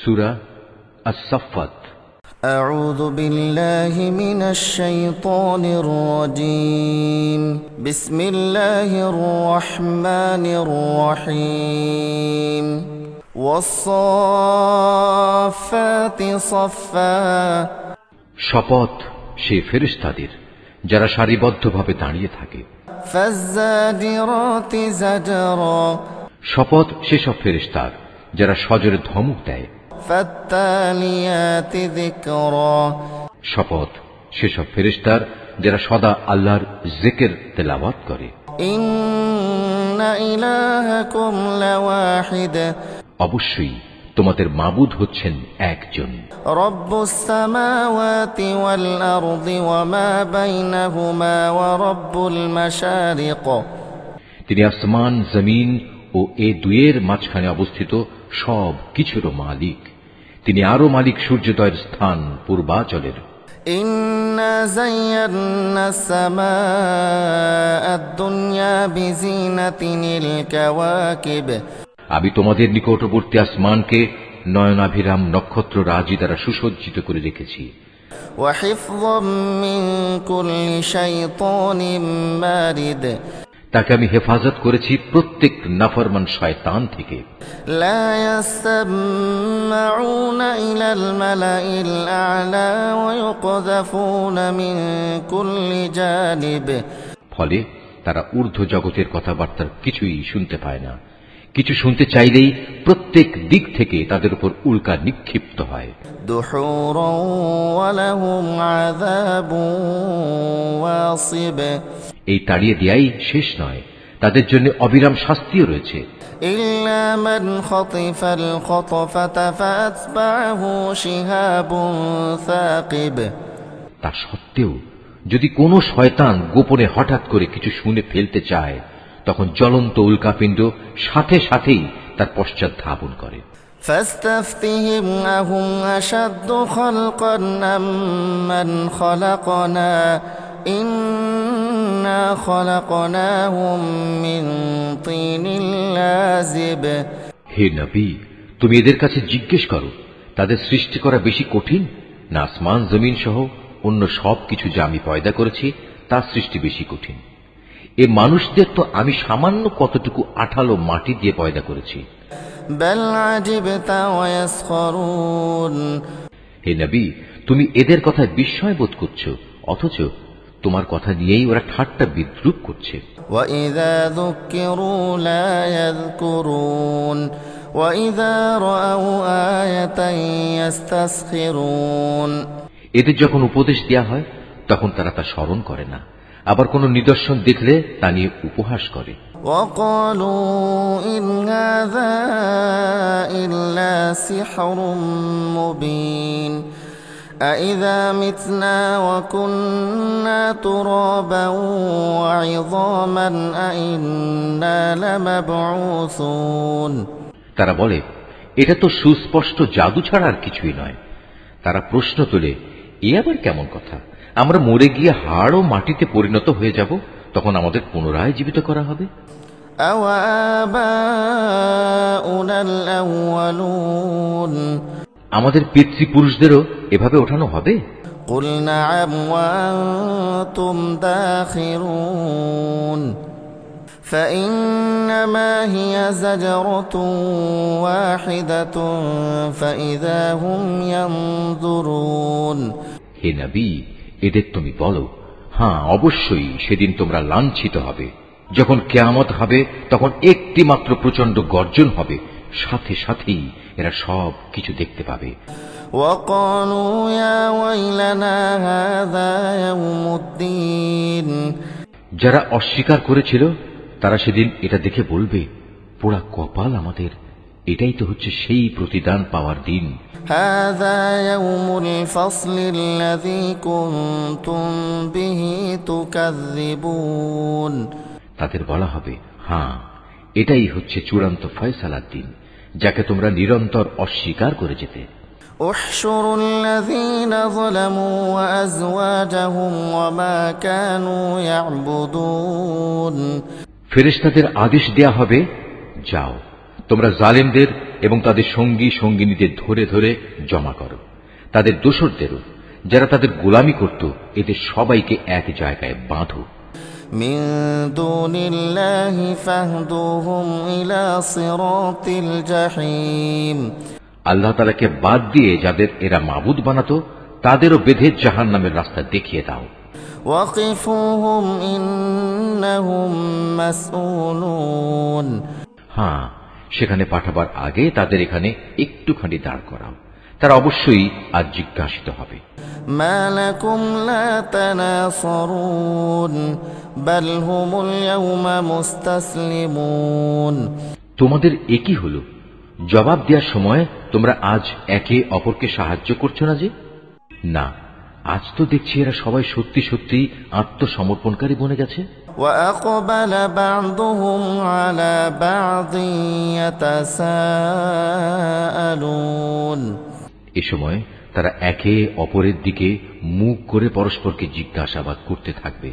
সূরা আস-সাফফাত। أعوذ بالله من الشيطان الرجيم بسم الله الرحمن الرحيم والصافات صفا শপথ সে ফেরেশতাদের যারা সারিবদ্ধভাবে দাঁড়িয়ে থাকে। فالزاجرات زجرا শপথ সেসব ফেরেশতার যারা সজোরে ধমক দেয়। فالتاليات ذكرا শপথ সেসব ফেরেশতার যারা সদা আল্লাহর জিকির তেলাওয়াত করে। إن إلهكم لواحد অবশ্যই তোমাদের মাবুদ হচ্ছেন একজন। رب السماوات والأرض وما بينهما ورب المشارق তিনি আসমান জমিন ও এ দুয়ের মাঝখানে অবস্থিত সব কিছুর মালিক। তিনি আরো মালিক সূর্যোদয়ের স্থান পূর্বাচলের। إنا زينا السماء الدنيا بزينة الكواكب আমি তোমাদের নিকটবর্তী আসমানকে নয়নাভিরাম নক্ষত্র রাজি দ্বারা সুসজ্জিত করে রেখেছি। وحفظا من كل شيطان مارد তাকে আমি হেফাজত করেছি প্রত্যেক নাফরমান শয়তান থেকে। لا يستمعون إلى الملأ الأعلى ويقذفون من كل جانب ফলে তারা ঊর্ধ্ব জগতের কথাবার্তার কিছুই শুনতে পায় না। কিছু শুনতে চাইলেই প্রত্যেক দিক থেকে তাদের উপর উল্কা নিক্ষিপ্ত হয়। دحورا ولهم عذاب واصب এই তাড়িয়ে দেয়াই শেষ নয়, তাদের জন্য অবিরাম শাস্তিও রয়েছে। إلا من خطف الخطفة فأتبعه شهاب ثاقب তা সত্ত্বেও যদি কোনো শয়তান গোপনে হঠাৎ করে কিছু শুনে ফেলতে চায়, তখন জ্বলন্ত উল্কাপিণ্ড সাথে সাথেই তার পশ্চাৎ ধাবন করে। فاستفتهم أهم أشد خلقا أم من خلقنا إنا خلقناهم من طين لازب হে নবী, তুমি এদের কাছে জিজ্ঞেস করো, তাদের সৃষ্টি করা বেশি কঠিন না আসমান জমিন সহ অন্য সব কিছু যা আমি পয়দা করেছি তার সৃষ্টি বেশি কঠিন? এ মানুষদের তো আমি সামান্য কতটুকু আঠালো মাটি দিয়ে পয়দা করেছি। بل عجبت ويسخرون হে নবী, তুমি এদের কথায় বিস্ময় বোধ করছো, অথচ তোমার কথা নিয়েই ওরা ঠাট্টা বিদ্রূপ করছে। وإذا ذكروا لا يذكرون وإذا رأوا آية يستسخرون এদের যখন উপদেশ দেয়া হয় তখন তারা তা স্মরণ করে না, আবার কোন নিদর্শন দেখলে তা নিয়ে উপহাস করে। وقالوا إن هذا إلا سحر مبين أإذا متنا وكنا ترابا وعظاما أإنا لمبعوثون তারা বলে, এটা তো সুস্পষ্ট জাদু ছাড়া আর কিছুই নয়। তারা প্রশ্ন তোলে, এ আবার কেমন কথা? আমরা মরে গিয়ে হাড় ও মাটিতে পরিণত হয়ে যাব, তখন আমাদের পুনরায় জীবিত করা হবে। أَوَآبَاؤُنَا الْأَوَّلُونَ আমাদের পিতৃপুরুষদেরও এভাবে ওঠানো হবে? قُلْ نَعَمْ وَأَنْتُمْ دَاخِرُونَ فإنما هي زجرة واحدة فإذا هم ينظرون হে নবী, এদের তুমি বলো, হ্যাঁ অবশ্যই সেদিন তোমরা লাঞ্ছিত হবে। যখন কিয়ামত হবে তখন একটি মাত্র প্রচন্ড গর্জন হবে, সাথে সাথেই এরা সব কিছু দেখতে পাবে। وقالوا يا ويلنا هذا يوم الدين যারা অস্বীকার করেছিল তারা সেদিন এটা দেখে বলবে, পোড়া কপাল আমাদের, এটাই তো হচ্ছে সেই প্রতিদান পাওয়ার দিন। هذا يوم الفصل الذي كنتم به تكذبون তাদের বলা হবে, হ্যাঁ এটাই হচ্ছে চূড়ান্ত ফয়সালার দিন, যাকে তোমরা নিরন্তর অস্বীকার করে যেতে। احشروا الذين ظلموا وأزواجهم وما كانوا يعبدون ফেরেশতাদের আদেশ দেয়া হবে, যাও তোমরা জালেমদের এবং তাদের সঙ্গী সঙ্গিনীদের ধরে ধরে জমা করো, তাদের দোসরদেরও, যারা তাদের গোলামি করত, এদের সবাইকে এক জায়গায় বাঁধো। মিন দুনিল্লাহি ফাহদুহুম ইলা সিরাতিল জাহিম। আল্লাহ তাআলাকে বাদ দিয়ে যাদের এরা মাবুদ বানাতো, তাদেরও বেঁধে জাহান্নামের রাস্তা দেখিয়ে দাও। ওয়াকিফুহুম ইন্নাহুম মাসউলুন। হ্যাঁ, সেখানে পাঠাবার আগে তাদের এখানে একটুখানি দাঁড় করাও, তারা অবশ্যই আজ জিজ্ঞাসিত হবে। মা লাকুম লা তানাসরুন বাল হুমুল ইয়াওমা মুস্তাসলিমুন। তোমাদের একই হলো, জবাব দেওয়ার সময় তোমরা আজ একে অপরকে সাহায্য করছো না যে? না, আজ তো দেখছি এরা সবাই সত্যি সত্যি আত্মসমর্পণকারী বনে গেছে। وأقبل بعضهم على بعض يتساءلون। এ সময় তারা একে অপরের দিকে মুখ করে পরস্পরকে জিজ্ঞাসাবাদ করতে থাকবে।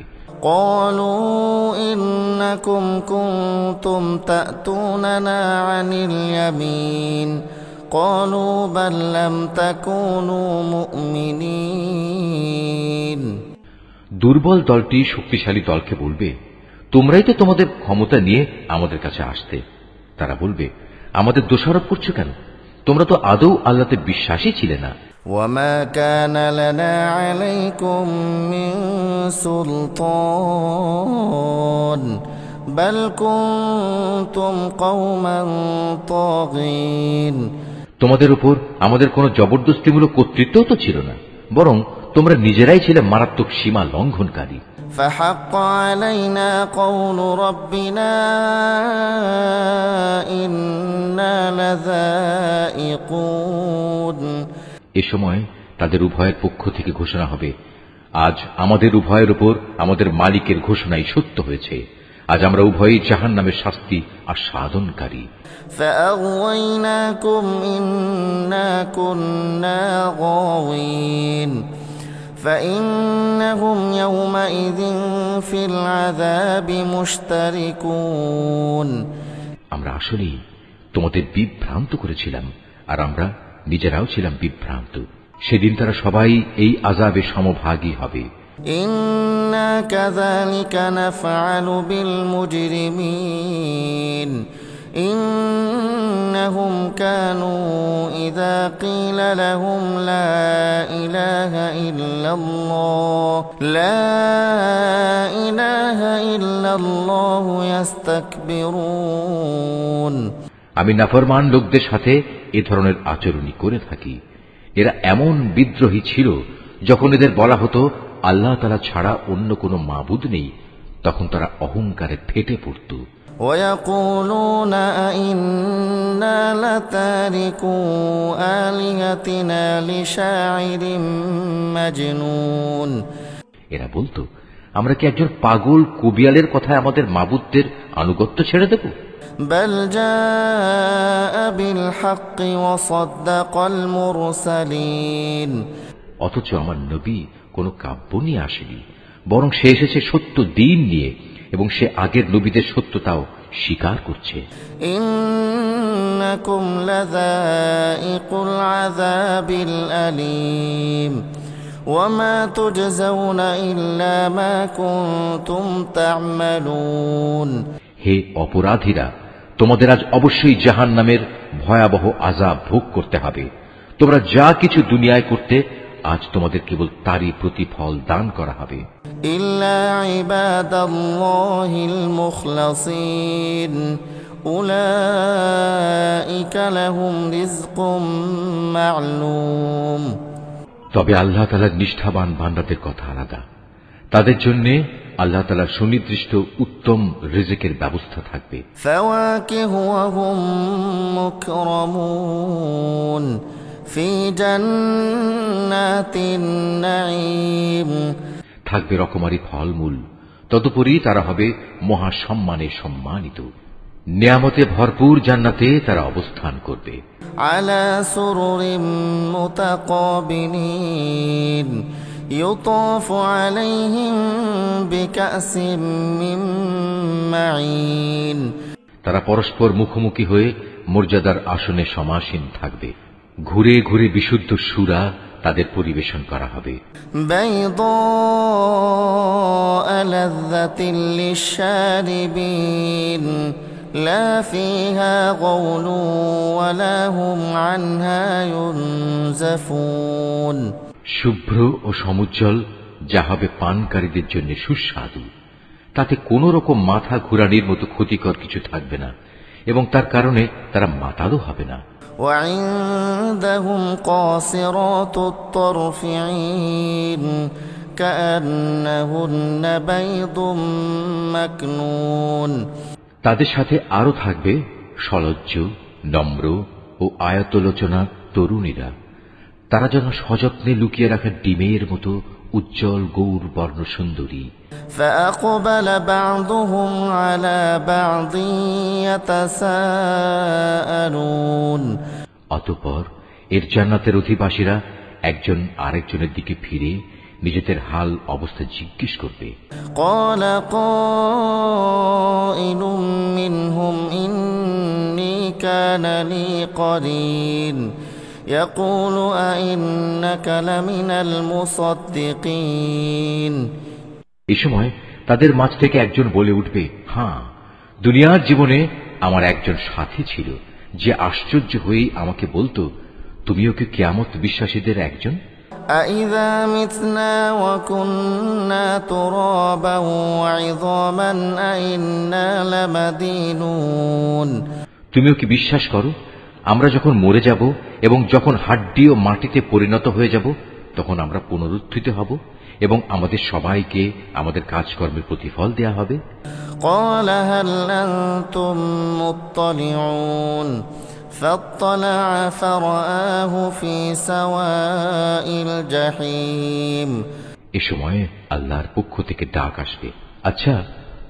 قالوا إنكم كنتم تأتوننا عن اليمين قالوا بل لم تكونوا مؤمنين। দুর্বল দলটি শক্তিশালী দলকে বলবে, তোমরাই তো তোমাদের ক্ষমতা নিয়ে আমাদের কাছে আসতে। তারা বলবে, আমাদের দোষারোপ করছো কেন? তোমরা তো আদৌ আল্লাহতে বিশ্বাসী ছিলে না। وما كان لنا عليكم من سلطان بل كنتم قوما طاغين। তোমাদের উপর আমাদের কোনো জবরদস্তিমূলক কর্তৃত্ব তো ছিল না, বরং তোমরা নিজেরাই ছিলে মারাত্মক সীমা লঙ্ঘনকারী। فحق علينا قول ربنا إنا لذائقون। এ সময় তাদের উভয়ের পক্ষ থেকে ঘোষণা হবে, আজ আমাদের উভয়ের উপর আমাদের মালিকের ঘোষণাই সত্য হয়েছে, আজ আমরা উভয়ই জাহান্নামের শাস্তি আস্বাদনকারী। فأغويناكم إنا كنا غاوين فإنهم يومئذ في العذاب مشتركون। আমরা আসলেই তোমাদের বিভ্রান্ত করেছিলাম, আর আমরা নিজেরাও ছিলাম বিভ্রান্ত। সেদিন তারা সবাই এই আযাবে সমভাগী হবে। ইন্না কাযালিকা নাফআলু বিল মুজরিমিন ইন্নাহুম কানু ইযা ক্বিলা লাহুম লা ইলাহা ইল্লাল্লাহু ইস্তাকবিরুন। আমি নাফরমান লোকদের সাথে এ ধরনের আচরণই করে থাকি। এরা এমন বিদ্রোহী ছিল, যখন এদের বলা হতো আল্লাহ তাআলা ছাড়া অন্য কোনো মাবুদ নেই, তখন তারা অহংকারে ফেটে পড়ত। ويقولون أئنا لتاركو آلهتنا لشاعر مجنون। এরা বলতো, আমরা কি একজন পাগল কবিয়ালের কথায় আমাদের মাবুদদের আনুগত্য ছেড়ে দেব? بل جاء بالحق وصدق المرسلين। অথচ আমার নবী কোনো কাব্য নিয়ে আসেনি, বরং সে এসেছে সত্য দিন নিয়ে, এবং সে আগের নবীদের সত্যতাও স্বীকার করছে। ইন্নাকুম লাযাইকুল আযাবিল আলীম ওয়া মা তুজজাউনা ইল্লা মা কুনতুম তা'মালুন। হে অপরাধীরা, তোমাদের আজ অবশ্যই জাহান্নামের ভয়াবহ আযাব ভোগ করতে হবে। তোমরা যা কিছু দুনিয়ায় করতে, আজ তোমাদের কেবল তারই প্রতিফল দান করা হবে। ইল্লা ইবাদাল্লাহিল মুখলাসিন উলাইকা লাহুম রিজকুম মা'লুম। তবে আল্লাহ তাআলার নিষ্ঠাবান বান্দাদের কথা আলাদা। তাদের জন্য আল্লাহ তাআলার সুনির্দিষ্ট উত্তম রিজিকের ব্যবস্থা থাকবে। ফাওয়াকিহু ওয়া হুম মুকরামুন ফি জান্নাতিন নাঈম। থাকবে রকমারি ফলমূল, তদুপরি তারা হবে মহা সম্মানে সম্মানিত। নিয়ামতে ভরপুর জান্নাতে তারা অবস্থান করবে। আলা সুরুরিম মুতাকাবিলিন ইউতাফু আলাইহিম বিকাসিম মিন মাঈন। তারা পরস্পর মুখোমুখি হয়ে মর্যাদার আসনে সমাসীন থাকবে। ঘুরে ঘুরে বিশুদ্ধ সুরা তাদের পরিবেশন করা হবে। بيضاء لذة للشاربين لا فيها غول ولا هم عنها ينزفون শুভ্র ও সমুজ্জ্বল যা হবে পানকারীদের জন্য সুস্বাদু, তাতে কোন রকম মাথা ঘুরানির মতো ক্ষতিকর কিছু থাকবে না এবং তার কারণে তারা মাতালও হবে না। وعندهم قاصرات الطرف عين كأنهن بيض مكنون তাদের সাথে আরো থাকবে সলজ্জ, নম্র ও আয়তলোচনা তরুণীরা, তারা যেন সযত্নে লুকিয়ে রাখা ডিমের মতো উজ্জ্বল গৌর বর্ণ সুন্দরী। فأقبل بعضهم على بعض يتساءلون অতঃপর এর জান্নাতের অধিবাসীরা একজন আরেকজনের দিকে ফিরে নিজেদের হাল অবস্থা জিজ্ঞেস করবে। قال قائل منهم إني كان لي قرين يقول أئنك لمن المصدقين এই সময় তাদের মাঝ থেকে একজন বলে উঠবে, হ্যাঁ, দুনিয়ার জীবনে আমার একজন সাথী ছিল যে আশ্চর্য হয়েই আমাকে বলতো, তুমিও কি কিয়ামত বিশ্বাসীদের একজন? أَإِذَا مِتْنَا وَكُنَّا تُرَابًا وَعِظَامًا أَإِنَّا لَمَدِينُونَ তুমিও কি বিশ্বাস করো আমরা যখন মরে যাব এবং যখন হাড্ডি ও মাটিতে পরিণত হয়ে যাব তখন আমরা পুনরুত্থিত হব এবং আমাদের সবাইকে আমাদের কাজকর্মের প্রতিফল দেয়া হবে? قَالَ هَلْ أَنْتُمْ مُطَّلِعُونَ فَاطَّلَعَ فَرَآهُ فِي سَوَاءِ الْجَحِيمِ এ সময় আল্লাহর পক্ষ থেকে ডাক আসবে, আচ্ছা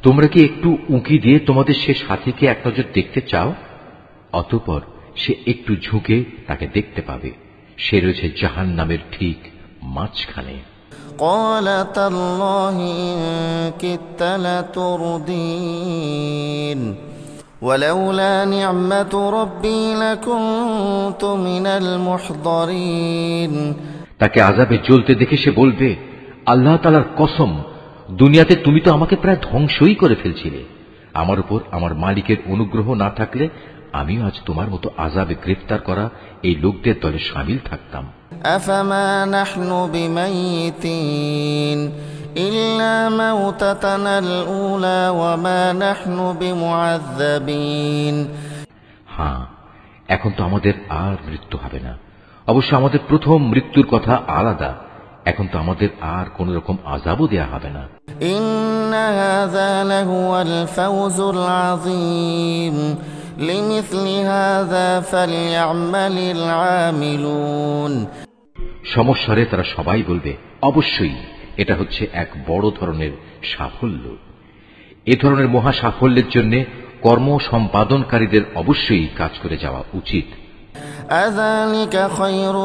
তোমরা কি একটু উঁকি দিয়ে তোমাদের সে সাথীকে এক নজর দেখতে চাও? অতঃপর সে একটু ঝুঁকে তাকে দেখতে পাবে, সে রয়েছে জাহান্নামের ঠিক মাঝখানে। قَالَ تَاللَّهِ إِن كِدتَّ لَتُرْدِينِ وَلَوْلَا نِعْمَةُ رَبِّي لَكُنتُ مِنَ الْمُحْضَرِينَ তাকে আযাবে জ্বলতে দেখে সে বলবে, আল্লাহ তাআলার কসম, দুনিয়াতে তুমি তো আমাকে প্রায় ধ্বংসই করে ফেলছিলে। আমার উপর আমার মালিকের অনুগ্রহ না থাকলে আমিও আজ তোমার মতো আযাবে গ্রেফতার করা এই লোকদের দলে শামিল থাকতাম। أَفَمَا نَحْنُ بِمَيِّتِينَ إِلَّا مَوْتَتَنَا الْأُولَى وَمَا نَحْنُ بِمُعَذَّبِينَ হ্যাঁ, এখন তো আমাদের আর মৃত্যু হবে না। অবশ্য আমাদের প্রথম মৃত্যুর কথা আলাদা, এখন তো আমাদের আর কোন রকম আযাবও দেয়া হবে না। إِنَّ هَذَا لَهُوَ الْفَوْزُ الْعَظِيمُ لِمِثْلِ هَذَا فَلْيَعْمَلِ الْعَامِلُونَ সমস্যারে তারা সবাই বলবে, অবশ্যই এটা হচ্ছে এক বড় ধরনের সাফল্য। এ ধরনের মহা সাফল্যের জন্য কর্ম সম্পাদনকারীদের অবশ্যই কাজ করে যাওয়া উচিত। أَذَلِكَ خَيْرٌ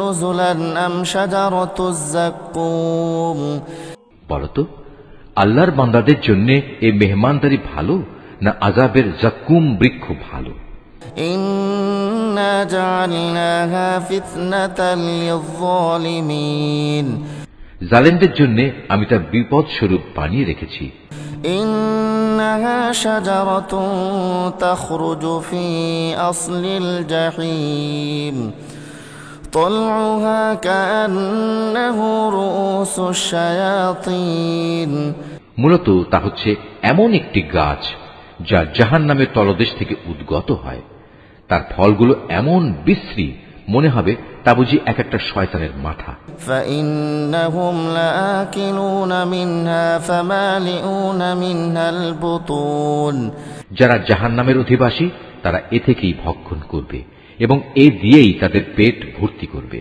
نُزُلًا أَمْ شَجَرَةُ الزَّقُّومِ বলতো আল্লাহর বান্দাদের জন্য এই মেহমানদারি ভালো না আযাবের জাক্কুম বৃক্ষ ভালো? إِنَّا جَعَلْنَاهَا فِتْنَةً لِلظَّالِمِينَ জালেমদের জন্য আমি তা বিপদ স্বরূপ বানিয়ে রেখেছি। إِنَّهَا شَجَرَةٌ تَخْرُجُ فِي أَصْلِ الْجَحِيمِ طَلْعُهَا كَأَنَّهُ رُءُوسُ الشَّيَاطِينِ মূলত তা হচ্ছে এমন একটি গাছ যা জাহান্নামের তলদেশ থেকে উদ্গত হয়। তার ফলগুলো এমন বিশ্রী মনে হবে তা বুঝি এক একটা শয়তানের মাথা। فإنهم لآكلون منها فمالئون منها البطون যারা জাহান্নামের অধিবাসী তারা এ থেকেই ভক্ষণ করবে এবং এ দিয়েই তাদের পেট ভর্তি করবে।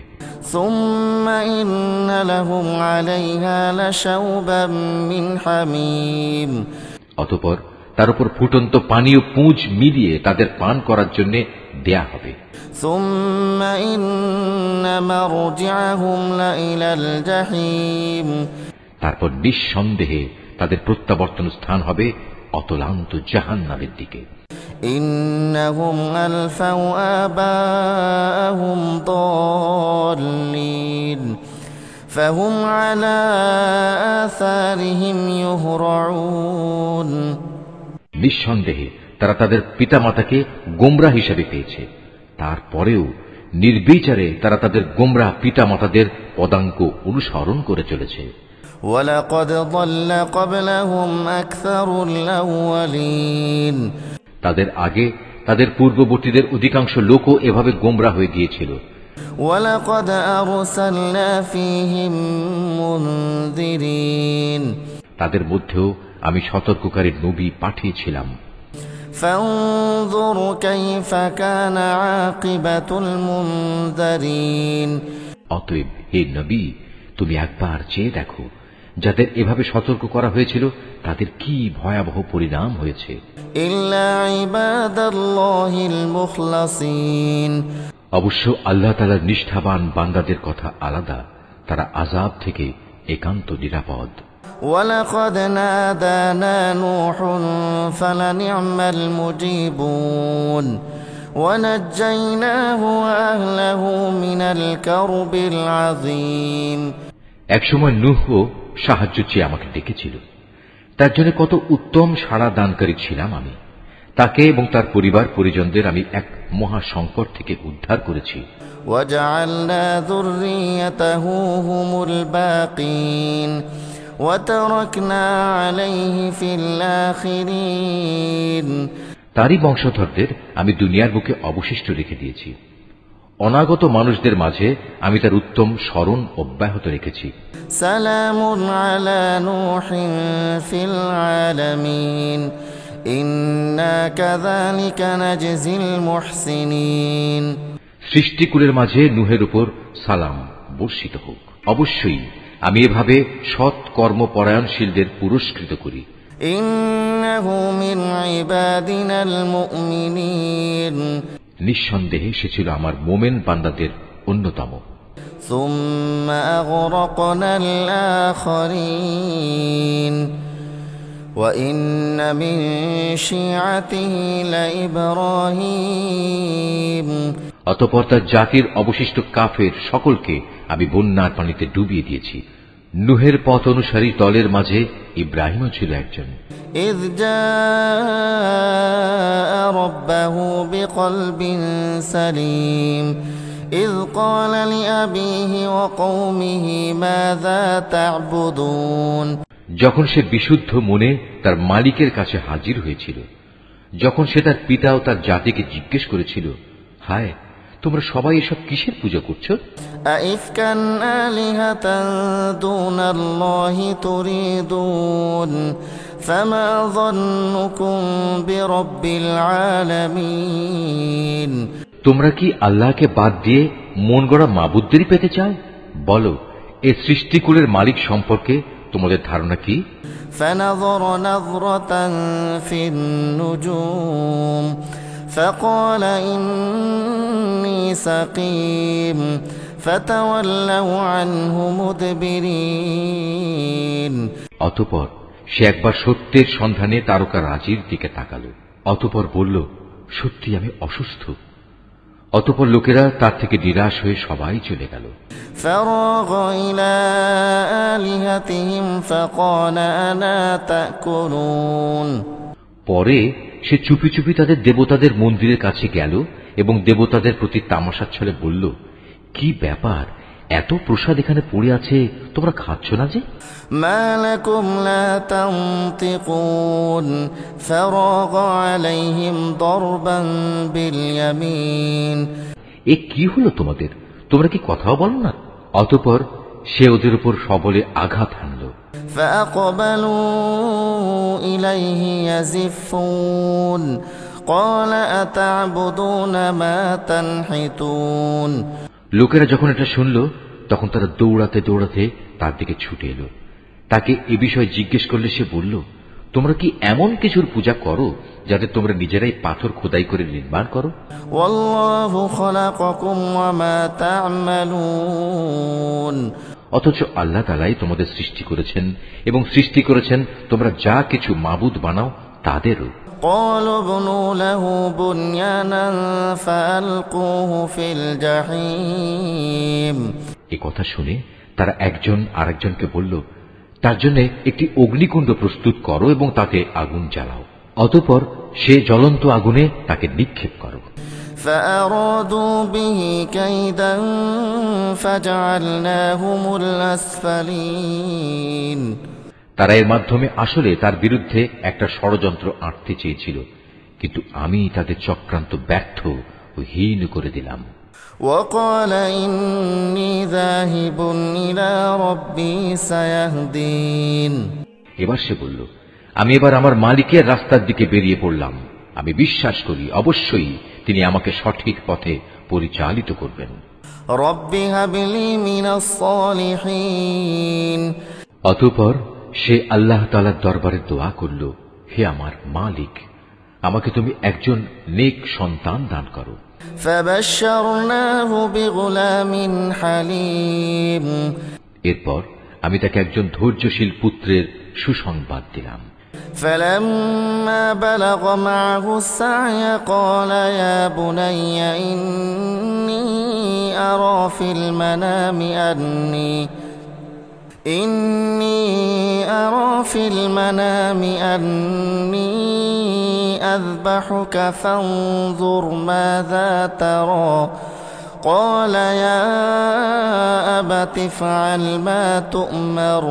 ثم إن لهم عليها لشوبا من حميم অতঃপর তার উপর ফুটন্ত পানি ও পুঁজ মিলিয়ে তাদের পান করার জন্য দেয়া হবে। ثم إن مرجعهم لإلى الجحيم তারপর নিঃসন্দেহে তাদের প্রত্যাবর্তন স্থান হবে অতলান্ত জাহান্নামের দিকে। إنهم ألفوا آباءهم ضالين فهم على آثارهم يهرعون নিঃসন্দেহে তারা তাদের পিতামাতাকে গোমরা হিসেবে পেয়েছে, তারপরেও নির্বিচারে তারা তাদের গোমরা পিতামাতাদের পদাঙ্ক অনুসরণ করে চলেছে। وَلَقَدْ ضَلَّ قَبْلَهُمْ أَكْثَرُ الْأَوَّلِينَ তাদের আগে তাদের পূর্ববর্তীদের অধিকাংশ লোকও এভাবে গোমরা হয়ে গিয়েছিল। وَلَقَدْ أَرْسَلْنَا فِيهِمْ مُنذِرِينَ তাদের মধ্যেও আমি সতর্ককারী নবী পাঠিয়েছিলাম। فَانظُرْ كَيْفَ كَانَ عَاقِبَةُ الْمُنذَرِينَ অতএব হে নবী, তুমি একবার চেয়ে দেখো যাদের এভাবে সতর্ক করা হয়েছিল তাদের কি ভয়াবহ পরিণাম হয়েছে। إِلَّا عِبَادَ اللَّهِ الْمُخْلَصِينَ অবশ্য আল্লাহ তাআলার নিষ্ঠাবান বান্দাদের কথা আলাদা, তারা আযাব থেকে একান্ত নিরাপদ। وَلَقَدْ نَادَانَا نُوحٌ فَلَنِعْمَ الْمُجِيبُونَ وَنَجَّيْنَاهُ وَأَهْلَهُ مِنَ الْكَرْبِ الْعَظِيمِ একসময় নূহও সাহায্য চেয়ে আমাকে ডেকেছিল, তার জন্য কত উত্তম সাড়া দানকারী ছিলাম আমি। তাকে এবং তার পরিবার পরিজনদের আমি এক মহা সংকট থেকে উদ্ধার করেছি। وَجَعَلْنَا ذُرِّيَّتَهُ هُمُ الْبَاقِينَ وَتَرَكْنَا عَلَيْهِ فِي الْآخِرِينَ তারই বংশধরদের আমি দুনিয়ার বুকে অবশিষ্ট রেখে দিয়েছি। অনাগত মানুষদের মাঝে আমি তার উত্তম স্মরণ অব্যাহত রেখেছি। সালামুন আলা নূহিন ফিল আলামিন ইন্না কাযালিকা নাজজিল মুহসিনিন। সৃষ্টিকুলের মাঝে নূহের উপর সালাম বর্ষিত হোক। অবশ্যই আমি এভাবে সৎ কর্মপরায়ণশীলদের পুরস্কৃত করি। ইন্নাহু মিন ইবাদিনাল মুমিনিন, নিঃসন্দেহে সে ছিল আমার মোমেন বান্দাদের অন্যতম। সুম্মা আগরাকনাল আখিরিন ওয়া ইন্না মিন শিআতিহি লাইব্রাহিম। অতঃপর তার জাতির অবশিষ্ট কাফের সকলকে আমি বন্যার পানিতে ডুবিয়ে দিয়েছি। নূহের পথ অনুসারী দলের মাঝে ইব্রাহিমও ছিল একজন। إذ جاء ربه بقلب سليم إذ قال لأبيه وقومه ماذا تعبدون। যখন সে বিশুদ্ধ মনে তার মালিকের কাছে হাজির হয়েছিল, যখন সে তার পিতা ও তার জাতিকে জিজ্ঞেস করেছিল, হায় তোমরা সবাই এসব কিসের পূজা করছো? আইফকান আলিহাতান দুনাল্লাহি তুরিদুন ফামা যন্নুকুম বিরাব্বিল আলামিন। তোমরা কি আল্লাহকে বাদ দিয়ে মন গড়া মাবুদদেরই পেতে চাও? বলো, এই সৃষ্টিকুলের মালিক সম্পর্কে তোমাদের ধারণা কি? ফানাযরা নাযরাতান ফিন নুজুম فقال إني سقيم فتولوا عنه مدبرين। অতঃপর সে একবার সত্যের সন্ধানে তারকা রাজির দিকে তাকালো, অতঃপর বলল, সত্যি আমি অসুস্থ। অতঃপর লোকেরা তার থেকে নিরাশ হয়ে সবাই চলে গেল। فراغ إلى آلهتهم فقال ألا تأكلون। পরে সে চুপি চুপি তাদের দেবতাদের মন্দিরের কাছে গেল এবং দেবতাদের প্রতি তামাশার ছলে বলল, কি ব্যাপার, এত প্রসাদ এখানে পড়ে আছে, তোমরা খাচ্ছ না যে? মা লাকুম লা তানতিকুন ফারাগ আলাইহিম দরবান বিল ইয়ামিন। এ কি হলো তোমাদের, তোমরা কি কথাও বলো না? অতঃপর সে ওদের উপর সবলে আঘাত হানল। فأقبلوا إليه يزفون قال أتعبدون ما تنحتون। লোকেরা যখন এটা শুনল তখন তারা দৌড়াতে দৌড়াতে তার দিকে ছুটে এলো। তাকে এ বিষয়ে জিজ্ঞেস করলে সে বলল, তোমরা কি এমন কিছুর পূজা করো যাতে তোমরা নিজেরাই পাথর খোদাই করে নির্মাণ করো? ওয়াল্লাহু খালাকাকুম ওয়া মা তা'মালুন। অথচ আল্লাহ তাআলাই তোমাদের সৃষ্টি করেছেন এবং সৃষ্টি করেছেন তোমরা যা কিছু মাবুদ বানাও তাদেরও। قالوا ابنوا له بنيانا فألقوه في الجحيم এ কথা শুনে তারা একজন আরেকজনকে বলল, তার জন্য একটি অগ্নিকুণ্ড প্রস্তুত করো এবং তাতে আগুন জ্বালাও, অতঃপর সে জ্বলন্ত আগুনে তাকে নিক্ষেপ করো। فأرادوا به كيدا فجعلناهم الأسفلين তারা এর মাধ্যমে আসলে তার বিরুদ্ধে একটা ষড়যন্ত্র আঁটতে চেয়েছিল, কিন্তু আমি তাদের চক্রান্ত ব্যর্থ ও হীন করে দিলাম। وقال إني ذاهب إلى ربي سيهدين এবার সে বলল, আমি এবার আমার মালিকের রাস্তার দিকে বেরিয়ে পড়লাম। আমি বিশ্বাস করি অবশ্যই তিনি আমাকে সঠিক পথে পরিচালিত করবেন। رب هب لي من الصالحين অতঃপর সে আল্লাহ তাআলার দরবারে দোয়া করল, হে আমার মালিক, আমাকে তুমি একজন নেক সন্তান দান করো। فبشرناه بغلام حليم এরপর আমি তাকে একজন ধৈর্যশীল পুত্রের সুসংবাদ দিলাম। فلما بلغ معه السعي قال يا بني إني أرى في المنام أني أذبحك فانظر ماذا ترى قال يا أبت افعل ما تؤمر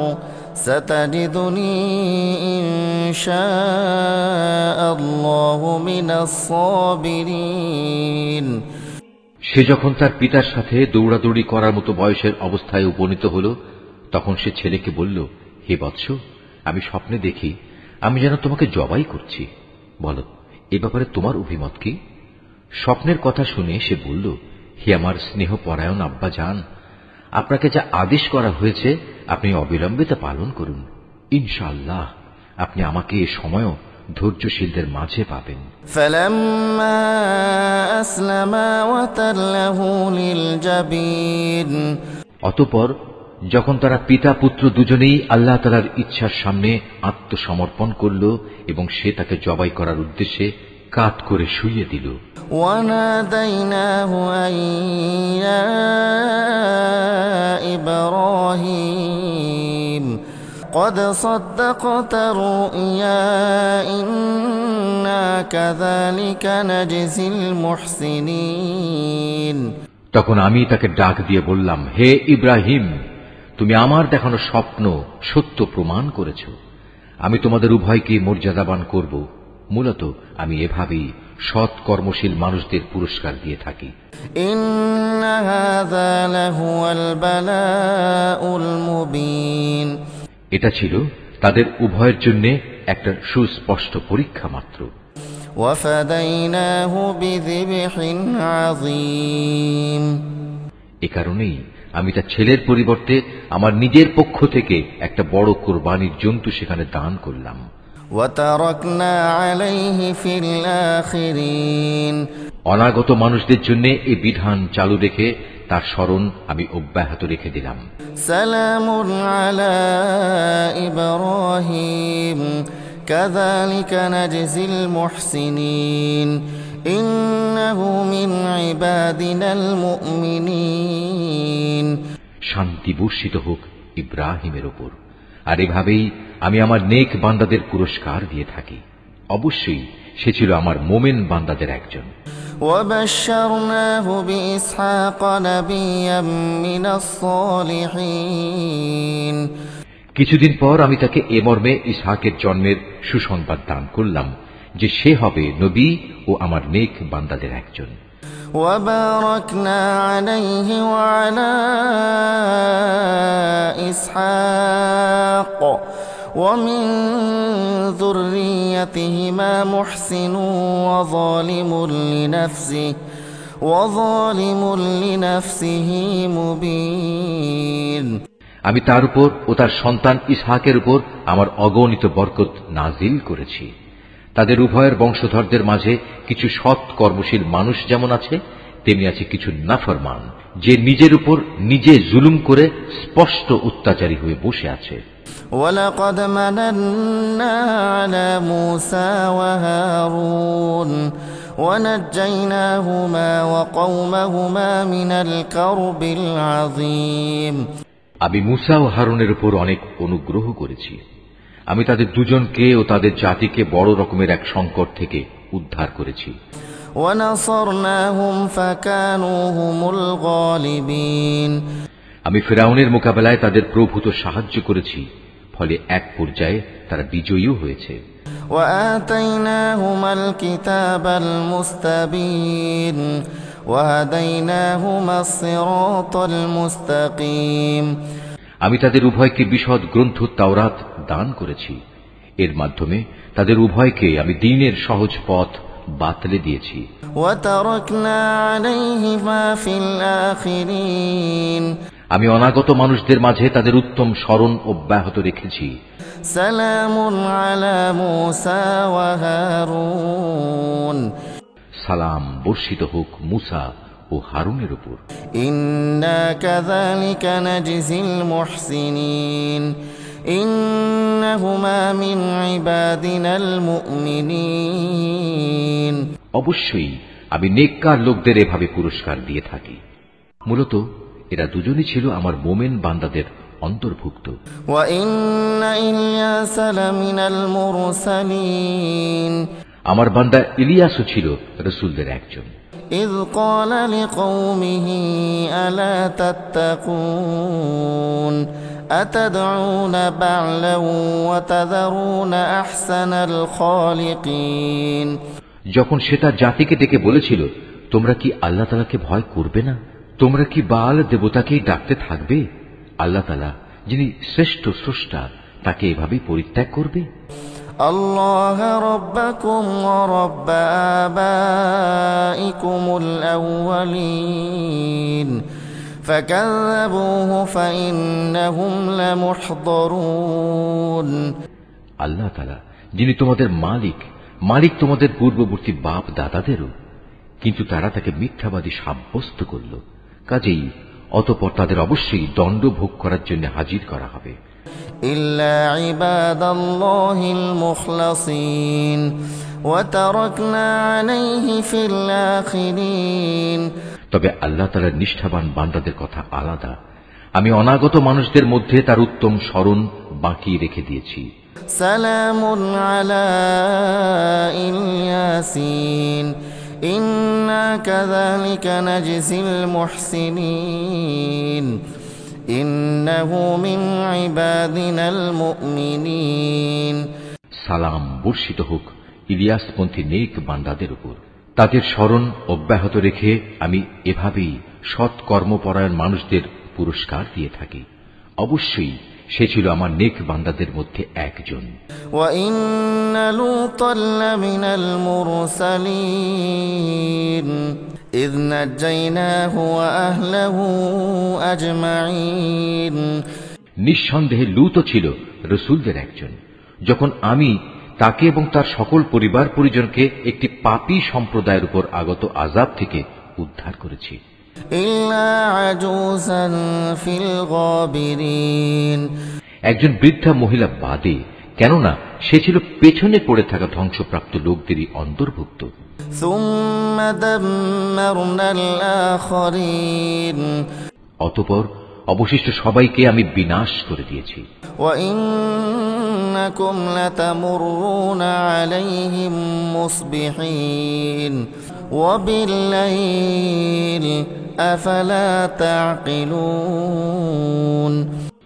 ستجدني إن شاء الله من الصابرين সে যখন তার পিতার সাথে দৌড়াদৌড়ি করার মতো বয়সের অবস্থায় উপনীত হল, তখন সে ছেলেকে বলল, হে বৎস, আমি স্বপ্নে দেখি আমি যেন তোমাকে জবাই করছি। বলো, এ ব্যাপারে তোমার অভিমত কি? স্বপ্নের কথা শুনে সে বলল, হে আমার স্নেহপরায়ণ আব্বা জান, আপনাকে যা আদেশ করা হয়েছে আপনি অবিলম্বে তা পালন করুন। ইনশাআল্লাহ আপনি আমাকে এ সময়ও ধৈর্যশীলদের মাঝে পাবেন। فلما أسلما وتله للجبين অতঃপর যখন তারা পিতা পুত্র দুজনেই আল্লাহ তাআলার ইচ্ছার সামনে আত্মসমর্পণ করল এবং সে তাকে জবাই করার উদ্দেশ্যে কাত করে শুইয়ে দিল। وناديناه أن يا إبراهيم قد صدقت الرؤيا إنا كذلك نجزي المحسنين তখন আমি তাকে ডাক দিয়ে বললাম, হে ইব্রাহিম, তুমি আমার দেখানো স্বপ্ন সত্য প্রমাণ করেছ। আমি তোমাদের উভয়কে মর্যাদাবান করব। মূলত আমি এভাবেই সৎ কর্মশীল মানুষদের পুরস্কার দিয়ে থাকি। إن هذا لهو البلاء المبين এটা ছিল তাদের উভয়ের জন্য একটা সুস্পষ্ট পরীক্ষা মাত্র। وفديناه بذبح عظيم এ কারণেই আমি তার ছেলের পরিবর্তে আমার নিজের পক্ষ থেকে একটা বড় কোরবানির জন্তু সেখানে দান করলাম। وتركنا عليه في الآخرين অনাগত মানুষদের জন্য এই বিধান চালু রেখে তার স্মরণ আমি অব্যাহত রেখে দিলাম। سلام على إبراهيم كذلك نجزي المحسنين إنه من عبادنا المؤمنين শান্তি বর্ষিত হোক ইব্রাহিমের ওপর, আর এভাবেই আমি আমার নেক বান্দাদের পুরস্কার দিয়ে থাকি। অবশ্যই সে ছিল আমার মোমেন বান্দাদের একজন। وبشرناه بإسحاق نبيا من الصالحين কিছুদিন পর আমি তাকে এ মর্মে ইসহাকের জন্মের সুসংবাদ দান করলাম যে সে হবে নবী ও আমার নেক বান্দাদের একজন। وباركنا عليه وعلى إسحاق ومن ذريتهما محسن وظالم لنفسه مبين আমি তার উপর ও তার সন্তান ইসহাকের উপর আমার অগণিত বরকত নাজিল করেছি। তাদের উভয়ের বংশধরদের মাঝে কিছু সৎ কর্মশীল মানুষ যেমন আছে, তেমনি আছে কিছু নাফরমান, যে নিজের উপর নিজে জুলুম করে স্পষ্ট অত্যাচারী হয়ে বসে আছে। ولقد مننا على موسى وهارون ونجيناهما وقومهما من الكرب العظيم আমি মুসা ও হারুনের উপর অনেক অনুগ্রহ করেছি। আমি তাদের দুজনকে ও তাদের জাতিকে বড় রকমের এক সংকট থেকে উদ্ধার করেছি। ونصرناهم فكانوا هم الغالبين আমি ফিরআউনের মোকাবেলায় তাদের প্রভূত সাহায্য করেছি, ফলে এক পর্যায়ে তারা বিজয়ীও হয়েছে। وآتيناهما الكتاب المستبين وهديناهما الصراط المستقيم আমি তাদের উভয়কে বিশদ গ্রন্থ তাওরাত দান করেছি। এর মাধ্যমে তাদের উভয়কে আমি দ্বীনের সহজ পথ বাতলে দিয়েছি। وتركنا عليهما في الآخرين আমি অনাগত মানুষদের মাঝে তাদের উত্তম স্মরণ অব্যাহত রেখেছি। سلام على موسى وهارون সালাম বর্ষিত হোক মুসা ও হারুনের উপর। إنا كذلك نجزي المحسنين إنهما من عبادنا المؤمنين অবশ্যই আমি নেককার লোকদের এভাবে পুরস্কার দিয়ে থাকি। মূলত এরা দুজনই ছিল আমার মোমেন বান্দাদের অন্তর্ভুক্ত। وإن إلياس لمن المرسلين আমার বান্দা ইলিয়াসও ছিল রাসূলদের একজন। إذ قال لقومه ألا تتقون أتدعون بعلا وتذرون أحسن الخالقين যখন সে তার জাতিকে ডেকে বলেছিল, তোমরা কি আল্লাহ তাআলাকে ভয় করবে না? তোমরা কি বাল দেবতাকেই ডাকতে থাকবে? আল্লাহ তাআলা যিনি শ্রেষ্ঠ স্রষ্টা, তাকে এভাবেই পরিত্যাগ করবে? الله ربكم ورب آبائكم الأولين فكذبوه فإنهم لمحضرون আল্লাহ তাআলা যিনি তোমাদের মালিক তোমাদের পূর্ববর্তী বাপ দাদাদেরও, কিন্তু তারা তাকে মিথ্যাবাদী সাব্যস্ত করল। কাজেই অতঃপর তাদের অবশ্যই দণ্ড ভোগ করার জন্য হাজির করা হবে। إلا عباد الله المخلصين وتركنا عليه في الآخرين তবে আল্লাহ তাআলার নিষ্ঠাবান বান্দাদের কথা আলাদা। আমি অনাগত মানুষদের মধ্যে তার উত্তম স্মরণ বাকি রেখে দিয়েছি। سلام على الياسين إنا كذلك نجزي المحسنين إنه من عبادنا المؤمنين সালাম বর্ষিত হোক ইলিয়াসপন্থী নেক বান্দাদের উপর। তাদের স্মরণ অব্যাহত রেখে আমি এভাবেই সৎ কর্মপরায়ণ মানুষদের পুরস্কার দিয়ে থাকি। অবশ্যই সে ছিল আমার নেক বান্দাদের মধ্যে একজন। وإن لوطا لمن المرسلين إذ نجيناه وأهله أجمعين নিঃসন্দেহে লূত ছিল রাসূলদের একজন, যখন আমি তাকে এবং তার সকল পরিবার পরিজনকে একটি পাপী সম্প্রদায়ের উপর আগত আযাব থেকে উদ্ধার করেছি। إلا عجوزا في الغابرين একজন বৃদ্ধা মহিলা বাদে, কেননা সে ছিল পেছনে পড়ে থাকা ধ্বংসপ্রাপ্ত লোকদেরই অন্তর্ভুক্ত। ثم دمرنا الآخرين অতঃপর অবশিষ্ট সবাইকে আমি বিনাশ করে দিয়েছি। وإنكم لتمرون عليهم مصبحين وبالليل أفلا تعقلون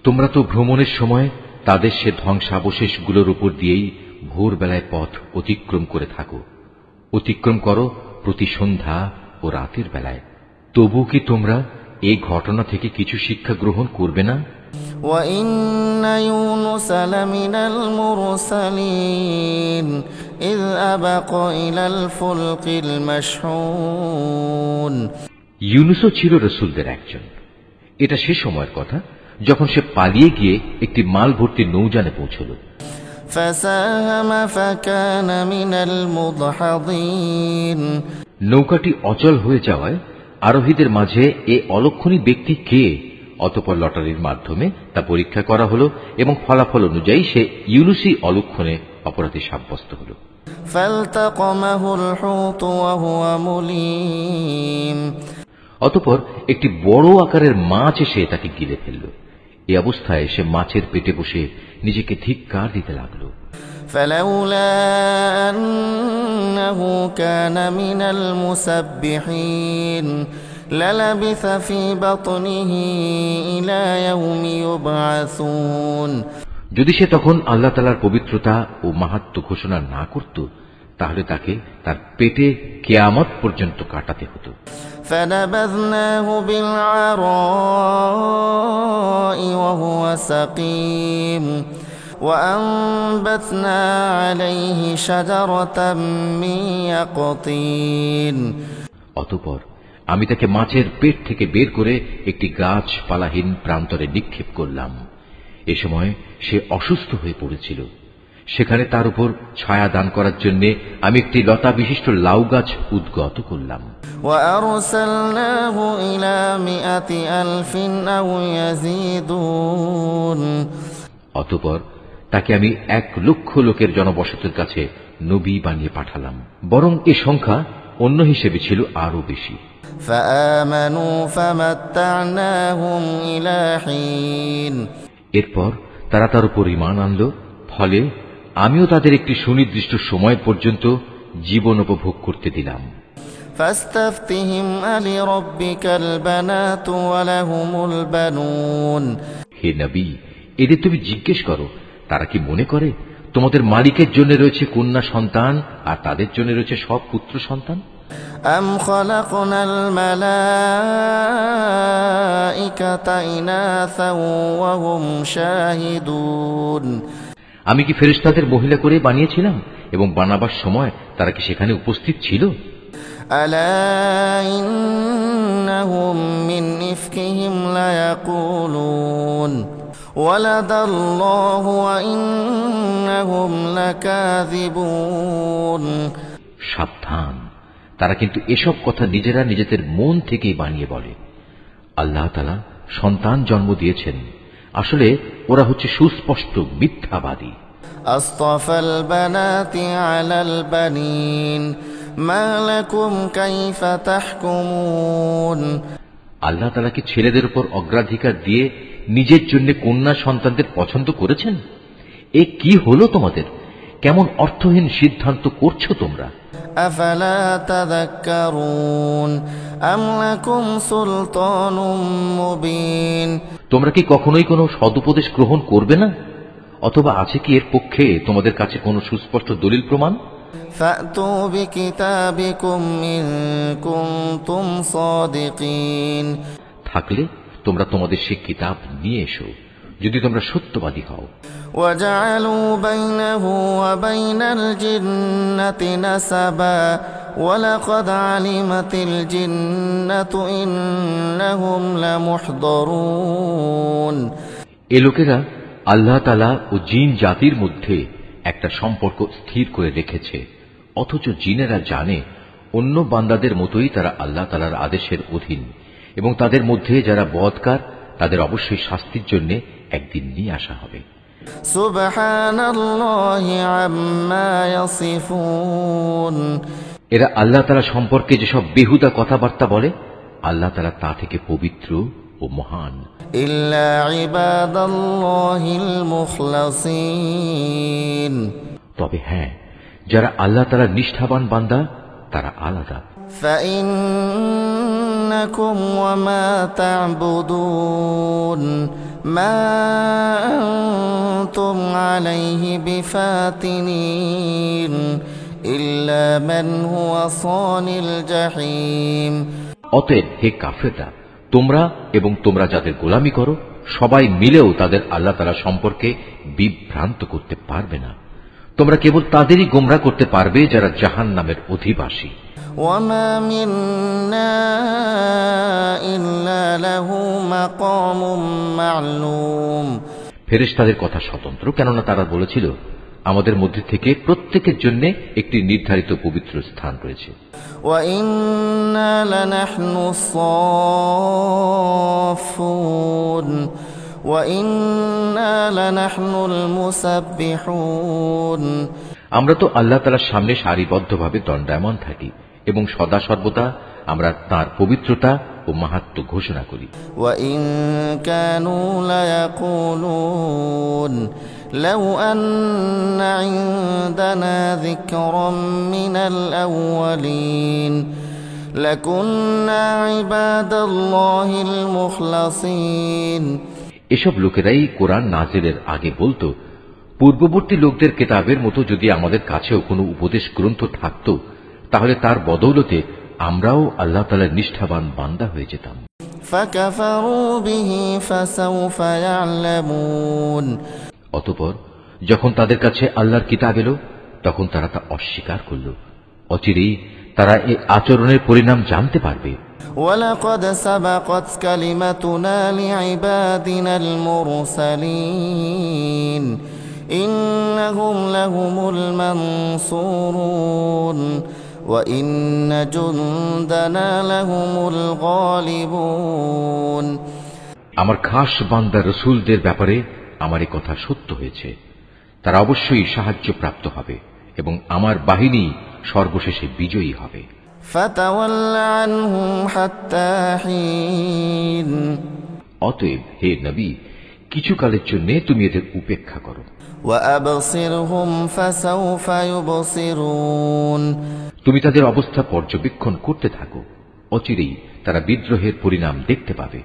তোমরা তো ভ্রমণের সময় তাদের সে ধ্বংসাবশেষগুলোর উপর দিয়েই ভোরবেলায় পথ অতিক্রম করে থাকো। অতিক্রম করো প্রতি সন্ধ্যা ও রাতের বেলায়। তবু কি তোমরা এই ঘটনা থেকে কিছু শিক্ষা গ্রহণ করবে না? وإن يونس لمن المرسلين إذ أبق إلى الفلك المشحون ইউনুসও ছিল রাসূলদের একজন। এটা সে সময়ের কথা যখন সে পালিয়ে গিয়ে একটি মাল ভর্তি নৌযানে পৌঁছল। فساهم فكان من المدحضين নৌকাটি অচল হয়ে যাওয়ায় আরোহীদের মাঝে এ অলক্ষণী ব্যক্তি কে অতঃপর লটারির মাধ্যমে তা পরীক্ষা করা হলো এবং ফলাফল অনুযায়ী সে ইউনুসী অলক্ষণে অপরাধী সাব্যস্ত হল। অতঃপর একটি বড় আকারের মাছ এসে তাকে গিলে ফেলল। এই অবস্থায় সে মাছের পেটে বসে নিজেকে ধিক্কার দিতে লাগল। فلولا أنه كان من المسبحين للبث في بطنه إلى يوم يبعثون। যদি সে তখন আল্লাহ তাআলার পবিত্রতা ও মাহাত্ম্য ঘোষণা না করত, তাহলে তাকে তার পেটে কিয়ামত পর্যন্ত কাটাতে হতো। فنبذناه بالعراء وهو سقيم وأنبتنا عليه شجرة من يقطين। অতঃপর আমি তাকে মাছের পেট থেকে বের করে একটি গাছপালাহীন প্রান্তরে নিক্ষেপ করলাম। এ সময় সে অসুস্থ হয়ে পড়েছিল। সেখানে তার উপর ছায়া দান করার জন্য আমি একটি লতা বিশিষ্ট লাউ গাছ উদ্গত করলাম। وأرسلناه إلى 100,000 أو يزيدون। অতঃপর তাকে আমি 1,00,000 লোকের জনবসতির কাছে নবী বানিয়ে পাঠালাম, বরং এ সংখ্যা অন্য হিসেবে ছিল আরো বেশি। فآمنوا فمتعناهم إلى حين। এরপর তারা তার উপর ঈমান আনল, ফলে আমিও তাদের একটি সুনির্দিষ্ট সময় পর্যন্ত জীবন উপভোগ করতে দিলাম। فاستفتهم ألربك البنات ولهم البنون। হে নবী, এদের তুমি জিজ্ঞেস করো, তারা কি মনে করে তোমাদের মালিকের জন্য রয়েছে কন্যা সন্তান আর তাদের জন্য রয়েছে সব পুত্র সন্তান? أم خلقنا الملائكة إناثا وهم شاهدون। আমি কি ফেরেশতাদের মহিলা করে বানিয়েছিলাম এবং বানাবার সময় তারা কি সেখানে উপস্থিত ছিল? ألا إنهم من إفكهم ليقولون ولد الله وإنهم لكاذبون। সাবধান, তারা কিন্তু এসব কথা নিজেরা নিজেদের মন থেকেই বানিয়ে বলে। আল্লাহ তাআলা সন্তান জন্ম দিয়েছেন, আসলে ওরা হচ্ছে সুস্পষ্ট মিথ্যাবাদী। أصطفى البنات على البنين ما لكم كيف تحكمون। আল্লাহ তাআলা কি ছেলেদের উপর অগ্রাধিকার দিয়ে নিজের জন্য কন্যা সন্তানদের পছন্দ করেছেন? এ কি হলো তোমাদের? কেমন অর্থহীন সিদ্ধান্ত করছো তোমরা? أفلا تذكرون أم لكم سلطان مبين। তোমরা কি কখনোই কোনো সদুপদেশ গ্রহণ করবে না? অথবা আছে কি এর পক্ষে তোমাদের কাছে কোনো সুস্পষ্ট দলিল প্রমাণ? فأتوا بكتابكم إن كنتم صادقين। থাকলে তোমরা তোমাদের সেই কিতাব নিয়ে এসো, যদি তোমরা সত্যবাদী হও। وجعلوا بينه وبين الجنة نسبا ولقد علمت الجنة إنهم لمحضرون। এ লোকেরা আল্লাহ তাআলা ও জিন জাতির মধ্যে একটা সম্পর্ক স্থির করে রেখেছে, অথচ জিনেরা জানে অন্য বান্দাদের মতোই তারা আল্লাহ তাআলার আদেশের অধীন, এবং তাদের মধ্যে যারা বদকার তাদের অবশ্যই শাস্তির জন্য একদিন নিয়ে আসা হবে। সুবহানাল্লাহি আম্মা ইয়াসিফুন। এরা আল্লাহ তাআলা সম্পর্কে যেসব বেহুদা কথাবার্তা বলে, আল্লাহ তাআলা তা থেকে পবিত্র ও মহান। ইল্লা ইবাদাল্লাহিল মুখলাসিন। তবে হ্যাঁ, যারা আল্লাহ তাআলার নিষ্ঠাবান বান্দা তারা আলাদা। فإنكم وما تعبدون ما أنتم عليه بفاتنين إلا من هو صال الجحيم। অতএব হে কাফেররা, তোমরা এবং তোমরা যাদের গোলামি করো সবাই মিলেও তাদের আল্লাহ তাআলা সম্পর্কে বিভ্রান্ত করতে পারবে না। তোমরা কেবল তাদেরই গোমরাহ করতে পারবে যারা জাহান্নামের অধিবাসী। وما منا إلا له مقام معلوم। ফেরেশতাদের কথা স্বতন্ত্র, কেননা তারা বলেছিল আমাদের মধ্যে থেকে প্রত্যেকের জন্য একটি নির্ধারিত পবিত্র স্থান রয়েছে। وَإِنَّا لَنَحْنُ الصَّافُّونَ وَإِنَّا لَنَحْنُ الْمُسَبِّحُونَ আমরা তো আল্লাহ তাআলার সামনে সারিবদ্ধভাবে দণ্ডায়মান থাকি এবং সদা সর্বদা আমরা তাঁর পবিত্রতা ও মাহাত্ম্য ঘোষণা করি। وَإِن كَانُوا لَيَقُولُونَ لَوْ أَنَّ عِندَنَا ذِكْرًا مِنَ الْأَوَّلِينَ لَكُنَّا عِبَادَ اللَّهِ الْمُخْلَصِينَ এসব লোকেরাই কোরআন নাজিলের আগে বলতো, পূর্ববর্তী লোকদের কিতাবের মতো যদি আমাদের কাছেও কোনো উপদেশ গ্রন্থ থাকত, তাহলে তার বদৌলতে আমরাও আল্লাহ তাআলার নিষ্ঠাবান বান্দা হয়ে যেতাম। فَكَفَرُوا بِهِ فَسَوْفَ يَعْلَمُونَ অতঃপর যখন তাদের কাছে আল্লাহর কিতাব এলো, তখন তারা তা অস্বীকার করল। অচিরেই তারা এই আচরণের পরিণাম জানতে পারবে। وَلَقَدْ سَبَقَتْ كَلِمَتُنَا لِعِبَادِنَا الْمُرْسَلِينَ إِنَّهُمْ لَهُمُ الْمَنصُورُونَ وَإِنَّ جُندَنَا لَهُمُ الْغَالِبُونَ আমার খাস বান্দা রাসূলদের ব্যাপারে আমার এই কথা সত্য হয়েছে। তারা অবশ্যই সাহায্য প্রাপ্ত হবে এবং আমার বাহিনী সর্বশেষে বিজয়ী হবে। فَتَوَلَّ عَنْهُمْ حَتَّى حِينٍ অতএব হে নবী, কিছুকালের জন্য তুমি এদের উপেক্ষা করো। وَأَبْصِرْهُمْ فَسَوْفَ يُبْصِرُونَ তুমি তাদের অবস্থা পর্যবেক্ষণ করতে থাকো, অচিরেই তারা বিদ্রোহের পরিণাম দেখতে পাবে।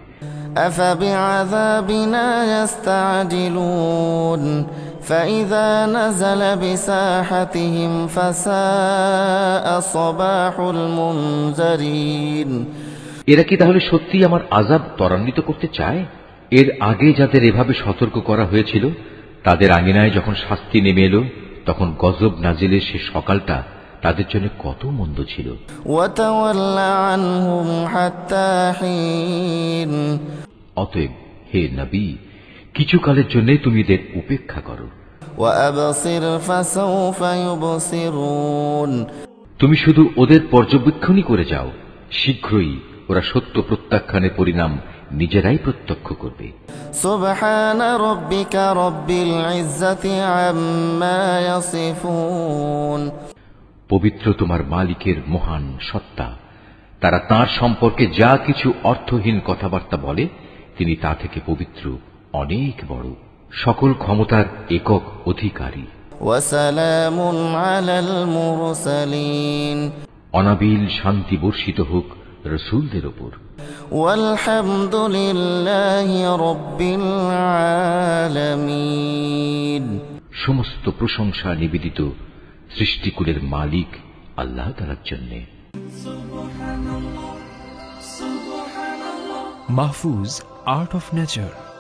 أَفَبِعَذَابِنَا يَسْتَعْجِلُونَ فَإِذَا نَزَلَ بِسَاحَتِهِمْ فَسَاءَ صَبَاحُ الْمُنذَرِينَ এরা কি তাহলে সত্যি আমার আযাব ত্বরান্বিত করতে চায়? এর আগে যাদের এভাবে সতর্ক করা হয়েছিল, তাদের আঙিনায় যখন শাস্তি নেমে এলো, তখন গজব নাজিলের সে সকালটা তাদের জন্য কত মন্দ ছিল। وَتَوَلَّ عَنْهُمْ حَتَّى حِينٍ অতএব হে নবী, কিছুকালের জন্য তুমি এদের উপেক্ষা করো। وَأَبْصِرْ فَسَوْفَ يُبْصِرُونَ তুমি শুধু ওদের পর্যবেক্ষণই করে যাও, শীঘ্রই ওরা সত্য প্রত্যাখ্যানের পরিণাম নিজেরাই প্রত্যক্ষ করবে। سُبْحَانَ رَبِّكَ رَبِّ الْعِزَّةِ عَمَّا يَصِفُونَ পবিত্র তোমার মালিকের মহান সত্তা, তারা তাঁর সম্পর্কে যা কিছু অর্থহীন কথাবার্তা বলে, তিনি তা থেকে পবিত্র, অনেক বড়, সকল ক্ষমতার একক অধিকারী। وَسَلَامٌ عَلَى الْمُرْسَلِينَ অনাবিল শান্তি বর্ষিত হোক রাসূলদের উপর। وَالْحَمْدُ لِلَّهِ رَبِّ الْعَالَمِينَ সমস্ত প্রশংসা নিবেদিত সৃষ্টিকুলের মালিক আল্লাহ তাআলার জন্য। Mahfuz, Art of Nature।